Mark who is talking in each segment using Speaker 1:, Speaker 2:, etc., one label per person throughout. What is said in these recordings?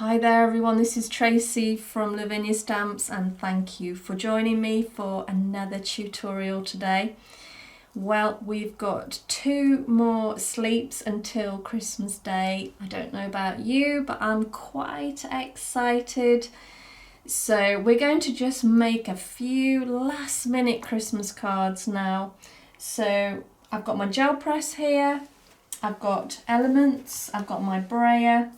Speaker 1: Hi there everyone, this is Tracey from Lavinia Stamps and thank you for joining me for another tutorial today. Well, we've got 2 more sleeps until Christmas Day. I don't know about you, but I'm quite excited. So we're going to just make a few last minute Christmas cards now. So I've got my gel press here, I've got elements, I've got my brayer,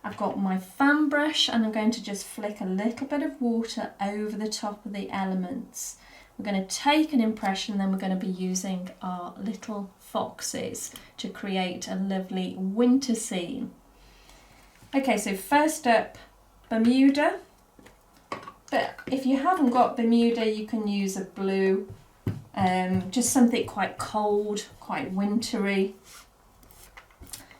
Speaker 1: I've got my fan brush, and I'm going to just flick a little bit of water over the top of the elements. We're going to take an impression and then we're going to be using our little foxes to create a lovely winter scene. Okay, so first up, Bermuda. But if you haven't got Bermuda, you can use a blue, just something quite cold, quite wintry.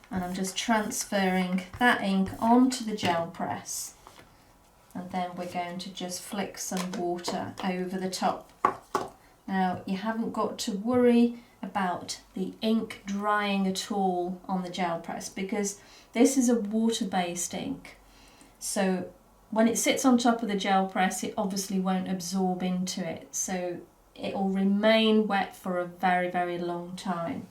Speaker 1: And I'm just transferring that ink onto the gel press, and then we're going to just flick some water over the top. Now you haven't got to worry about the ink drying at all on the gel press because this is a water-based ink, so when it sits on top of the gel press it obviously won't absorb into it, so it will remain wet for a very, very long time.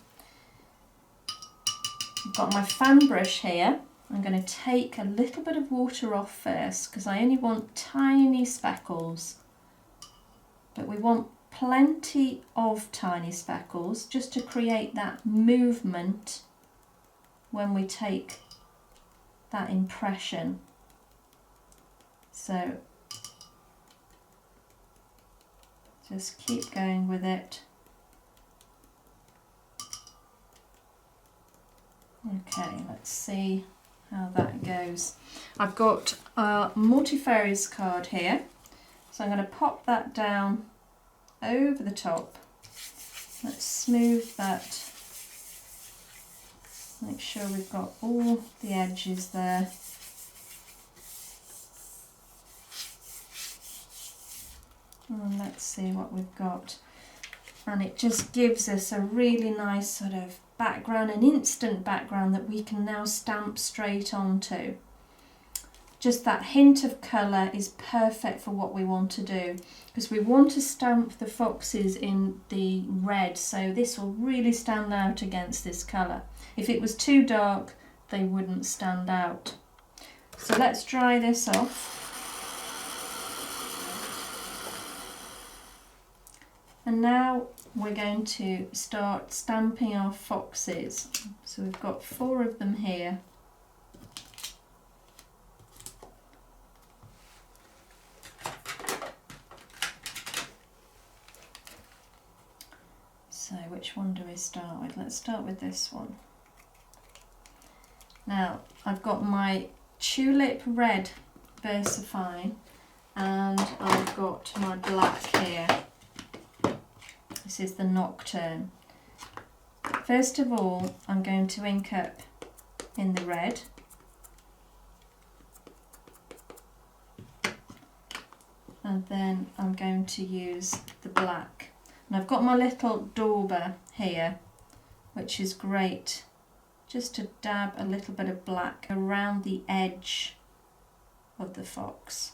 Speaker 1: I've got my fan brush here. I'm going to take a little bit of water off first because I only want tiny speckles, but we want plenty of tiny speckles just to create that movement when we take that impression. So just keep going with it. Okay, let's see how that goes. I've got a multifarious card here, so I'm going to pop that down over the top. Let's smooth that, make sure we've got all the edges there. And let's see what we've got. And it just gives us a really nice sort of background, an instant background that we can now stamp straight onto. Just that hint of colour is perfect for what we want to do, because we want to stamp the foxes in the red, so this will really stand out against this colour. If it was too dark, they wouldn't stand out. So let's dry this off. And now we're going to start stamping our foxes. So we've got 4 of them here. So which one do we start with? Let's start with this one. Now I've got my tulip red VersaFine and I've got my black here. This is the Nocturne. First of all, I'm going to ink up in the red. And then I'm going to use the black. And I've got my little dauber here, which is great, just to dab a little bit of black around the edge of the fox.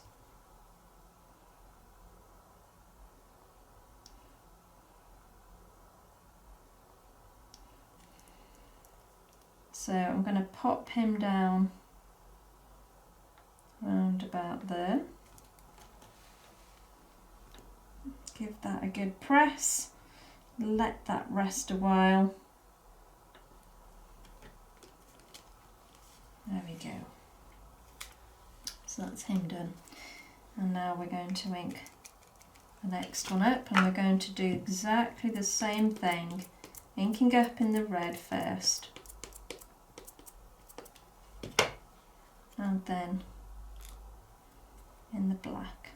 Speaker 1: So I'm going to pop him down around about there. Give that a good press. Let that rest a while. There we go. So that's him done. And now we're going to ink the next one up, and we're going to do exactly the same thing, inking up in the red first. And then in the black.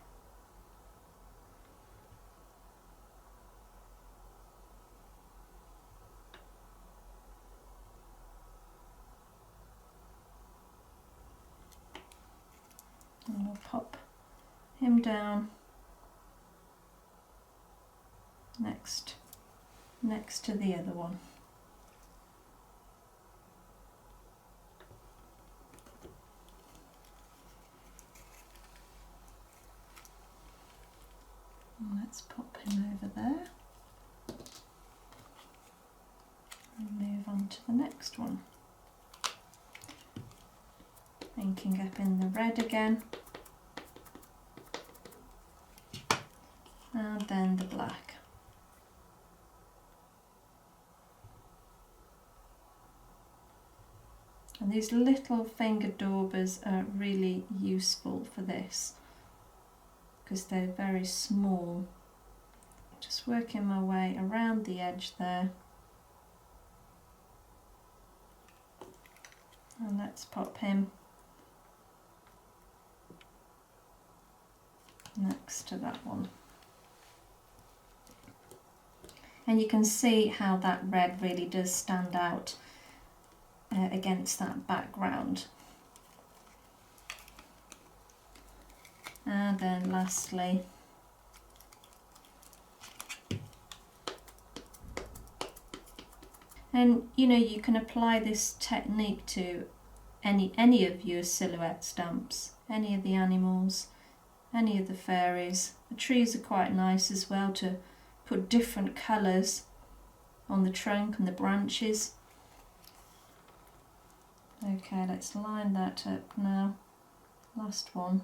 Speaker 1: And we'll pop him down next to the other one. Let's pop him over there and move on to the next one. Inking up in the red again, and then the black. And these little finger daubers are really useful for this because they're very small. Just working my way around the edge there. And let's pop him next to that one. And you can see how that red really does stand out against that background. And then lastly, and you know, you can apply this technique to any of your silhouette stamps, any of the animals, any of the fairies. The trees are quite nice as well to put different colours on the trunk and the branches. Okay, let's line that up now. Last one.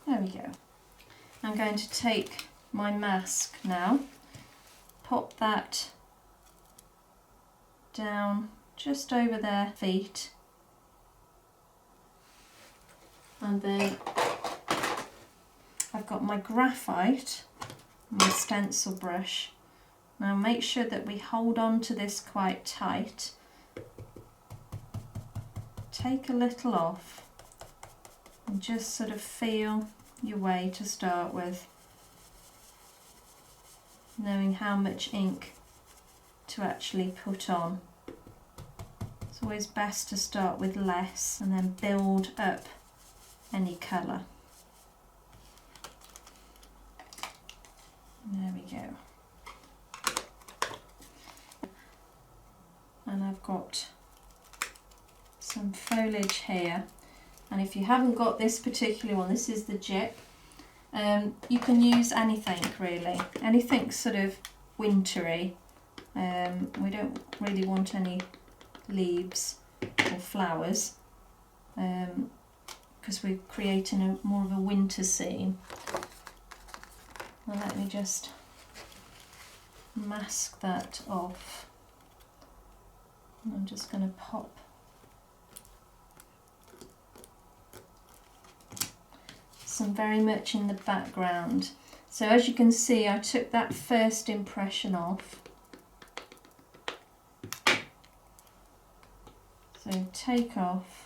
Speaker 1: There we go. I'm going to take my mask now, pop that down just over their feet, and then I've got my graphite, my stencil brush. Now make sure that we hold on to this quite tight. Take a little off and just sort of feel your way to start with, knowing how much ink to actually put on. It's always best to start with less and then build up any colour. There we go. And I've got some foliage here, and if you haven't got this particular one, this is the Jip. You can use anything really, anything sort of wintry. We don't really want any leaves or flowers because we're creating more of a winter scene. Now let me just mask that off. And I'm just going to pop some very much in the background. So as you can see, I took that first impression off. So take off.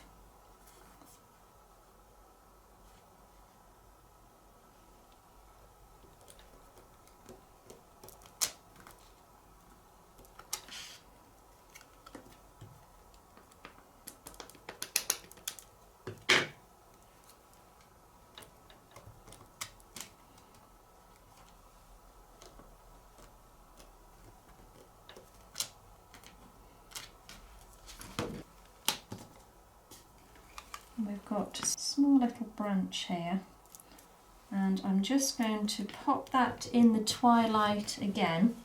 Speaker 1: We've got a small little branch here, and I'm just going to pop that in the twilight again.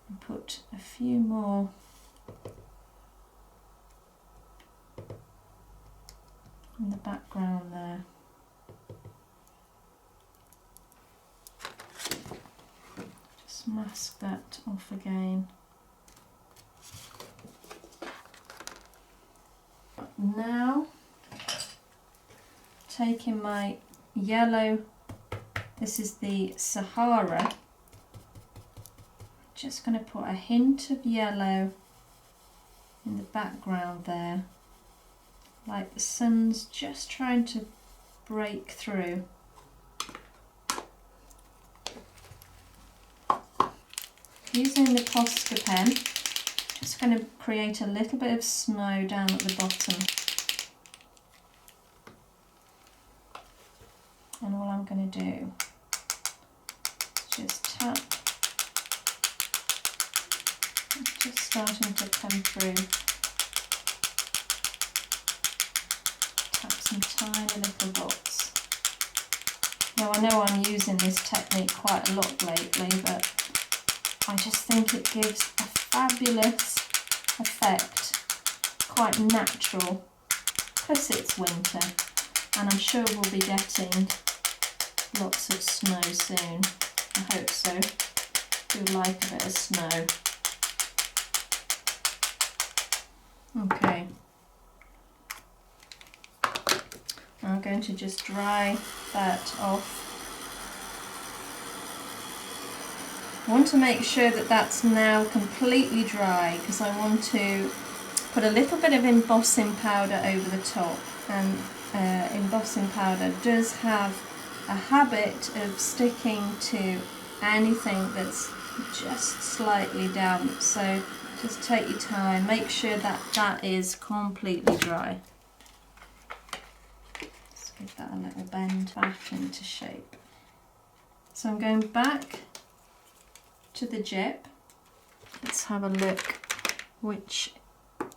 Speaker 1: And put a few more in the background there. Just mask that off again. Now, taking my yellow, this is the Sahara, just going to put a hint of yellow in the background there, like the sun's just trying to break through. Using the Posca pen, just going to create a little bit of snow down at the bottom. And all I'm going to do is just tap. It's just starting to come through. Tap some tiny little dots. Now I know I'm using this technique quite a lot lately, but I just think it gives a fabulous effect, quite natural, plus it's winter and I'm sure we'll be getting lots of snow soon. I hope so. Do like a bit of snow. Okay. I'm going to just dry that off. I want to make sure that that's now completely dry because I want to put a little bit of embossing powder over the top, and embossing powder does have a habit of sticking to anything that's just slightly damp, so just take your time, make sure that that is completely dry. Let's give that a little bend back into shape. So I'm going back to the jip. Let's have a look which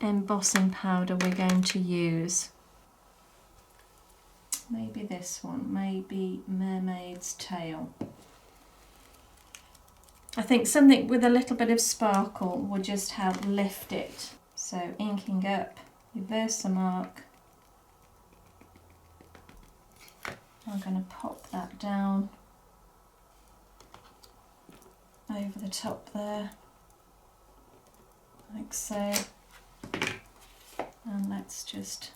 Speaker 1: embossing powder we're going to use. Maybe this one, maybe Mermaid's Tail. I think something with a little bit of sparkle will just help lift it. So inking up, reverse the mark. I'm going to pop that down over the top there, like so, and let's just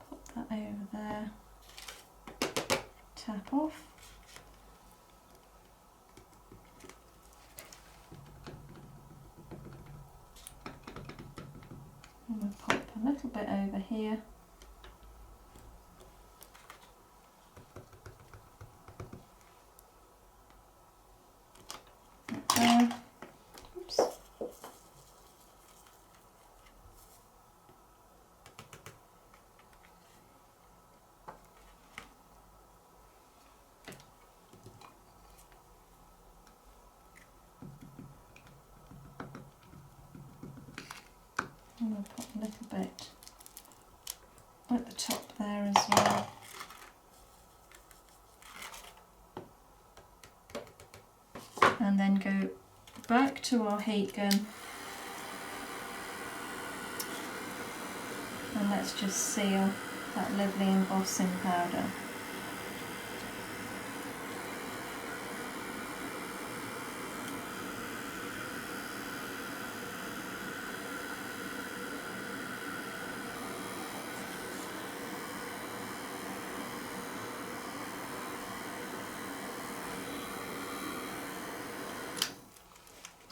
Speaker 1: pop that over there, tap off, and we'll pop a little bit over here. Oops. And we'll put a little bit at the top there as well. And then go back to our heat gun and let's just seal that lovely embossing powder.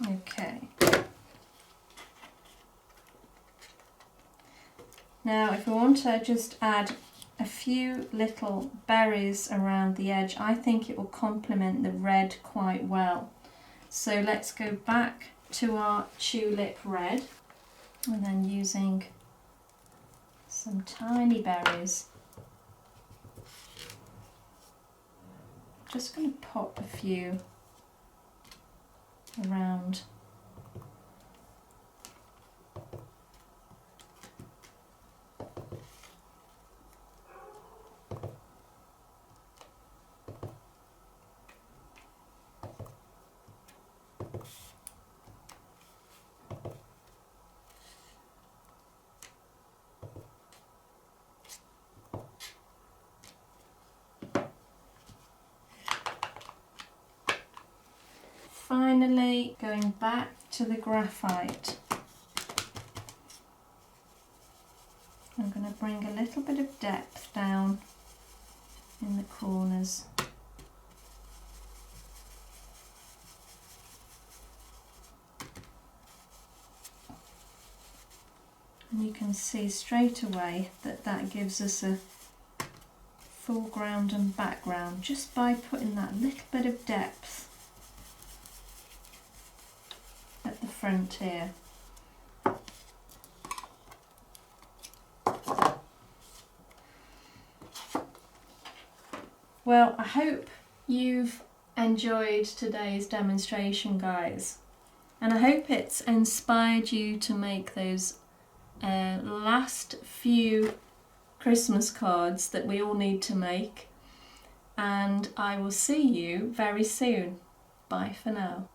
Speaker 1: Okay. Now if we want to just add a few little berries around the edge, I think it will complement the red quite well. So let's go back to our tulip red and then using some tiny berries, just going to pop a few around. Finally, going back to the graphite, I'm going to bring a little bit of depth down in the corners. And you can see straight away that that gives us a foreground and background just by putting that little bit of depth at the front here. Well, I hope you've enjoyed today's demonstration, guys, and I hope it's inspired you to make those last few Christmas cards that we all need to make, and I will see you very soon. Bye for now.